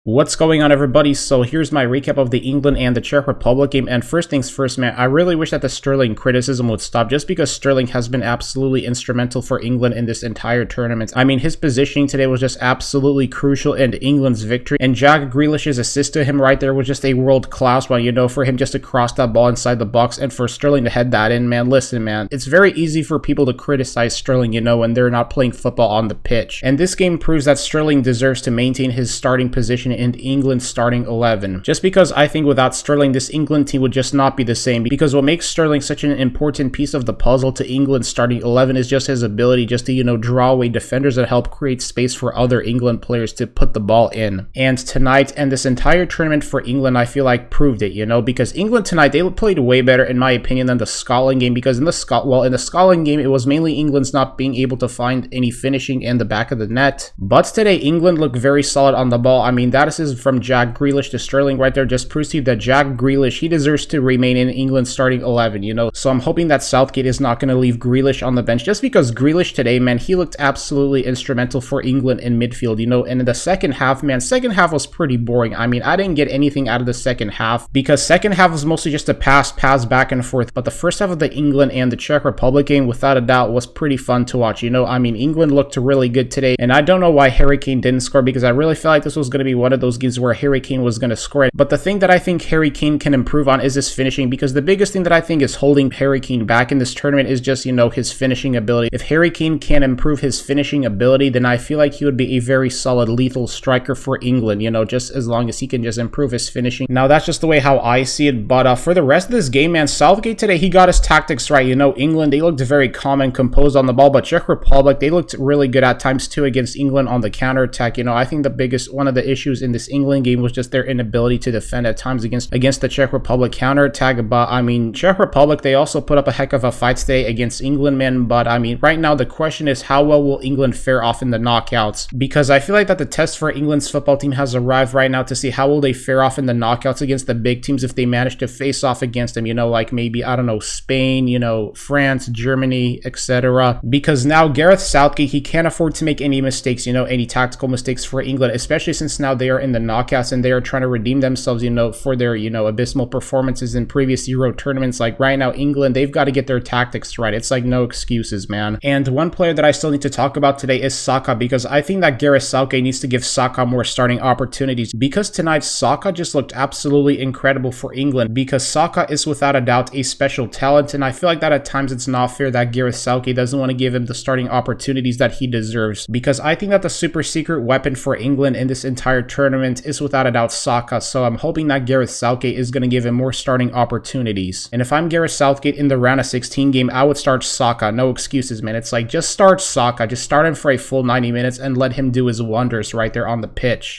What's going on, everybody? So here's my recap of the England and the Czech Republic game, and first things first, man, I really wish that the Sterling criticism would stop, just because Sterling has been absolutely instrumental for England in this entire tournament. I mean, his positioning today was just absolutely crucial in England's victory, and Jack Grealish's assist to him right there was just a world-class one, you know, for him just to cross that ball inside the box and for Sterling to head that in, man. Listen, man, it's very easy for people to criticize Sterling, you know, when they're not playing football on the pitch, and this game proves that Sterling deserves to maintain his starting position in England's starting 11. Just because I think without Sterling, this England team would just not be the same, because what makes Sterling such an important piece of the puzzle to England's starting 11 is just his ability just to, you know, draw away defenders and help create space for other England players to put the ball in. And tonight and this entire tournament for England, I feel like proved it, you know, because England tonight, they played way better in my opinion than the Scotland game, because in the Scotland game, it was mainly England's not being able to find any finishing in the back of the net. But today, England looked very solid on the ball. I mean, that is from Jack Grealish to Sterling right there, just proves to you that Jack Grealish, he deserves to remain in England's starting 11, you know. So I'm hoping that Southgate is not going to leave Grealish on the bench, just because Grealish today, man, he looked absolutely instrumental for England in midfield, you know. And in the second half, man, second half was pretty boring. I mean, I didn't get anything out of the second half, because second half was mostly just a pass back and forth. But the first half of the England and the Czech Republic game, without a doubt, was pretty fun to watch, you know. I mean, England looked really good today, and I don't know why Harry Kane didn't score, because I really felt like this was going to be one of those games where Harry Kane was going to score it. But the thing that I think Harry Kane can improve on is his finishing, because the biggest thing that I think is holding Harry Kane back in this tournament is just, you know, his finishing ability. If Harry Kane can improve his finishing ability, then I feel like he would be a very solid, lethal striker for England, you know, just as long as he can just improve his finishing. Now, that's just the way how I see it, but for the rest of this game, man, Southgate today, he got his tactics right, you know. England, they looked very calm and composed on the ball, but Czech Republic, they looked really good at times too against England on the counterattack. You know, I think one of the issues in this England game was just their inability to defend at times against the Czech Republic counterattack. But I mean, Czech Republic, they also put up a heck of a fight today against England, man. But I mean, right now the question is, how well will England fare off in the knockouts? Because I feel like that the test for England's football team has arrived right now to see how will they fare off in the knockouts against the big teams if they manage to face off against them, you know, like maybe, I don't know, Spain, you know, France, Germany, etc. Because now Gareth Southgate, he can't afford to make any mistakes, you know, any tactical mistakes for England, especially since now they are in the knockouts and they are trying to redeem themselves, you know, for their, you know, abysmal performances in previous Euro tournaments. Like right now, England, they've got to get their tactics right. It's like no excuses, man. And one player that I still need to talk about today is Saka, because I think that Gareth Southgate needs to give Saka more starting opportunities, because tonight Saka just looked absolutely incredible for England, because Saka is without a doubt a special talent, and I feel like that at times it's not fair that Gareth Southgate doesn't want to give him the starting opportunities that he deserves, because I think that the super secret weapon for England in this entire tournament is without a doubt Saka. So I'm hoping that Gareth Southgate is going to give him more starting opportunities. And if I'm Gareth Southgate in the round of 16 game, I would start Saka. No excuses, man. It's like, just start Saka. Just start him for a full 90 minutes and let him do his wonders right there on the pitch.